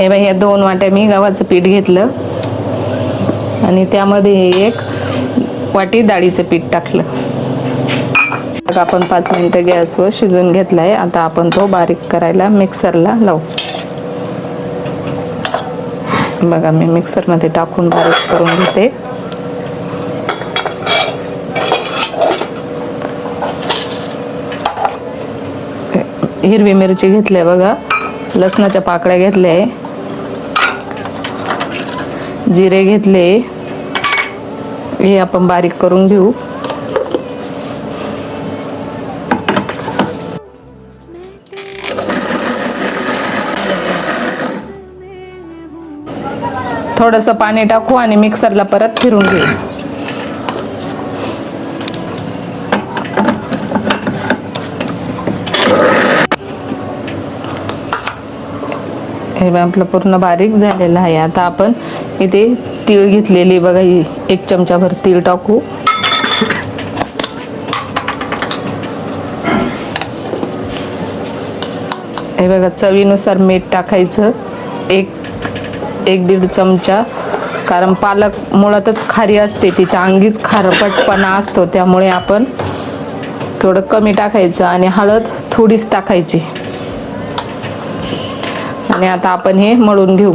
हे बाई, ह्या 2 वाट्या मी गव्हाचं पीठ घेतलं आणि त्यामध्ये 1 वाटी डाळीचं पीठ टाकलं. आपण 5 मिनिटं गॅसवर शिजवून घेतलाय. आता आपण तो बारीक करायला मिक्सरला लावू. बघा, मी मिक्सरमध्ये टाकून बारीक करून घेते. हिरवी मिरची घेतली बघा, लसणाच्या पाकळ्या घेतल्या, जिरे घेतले, हे आपण बारीक करून घेऊ. थोडंसं पाणी टाकू आणि मिक्सरला परत फिरून घेऊ. हे आपलं पूर्ण बारीक झालेलं आहे. आता आपण इथे तीळ घेतलेली बघा, ही 1 चमचाभर तीळ टाकू. हे बघा, चवीनुसार मीठ टाकायचं, 1-1.5 चमचा, कारण पालक मुळातच खारी असते, तिच्या अंगीच खारपटपणा असतो, त्यामुळे आपण थोडं कमी टाकायचं. आणि हळद थोडीच टाकायची. आणि आता आपण हे मळून घेऊ.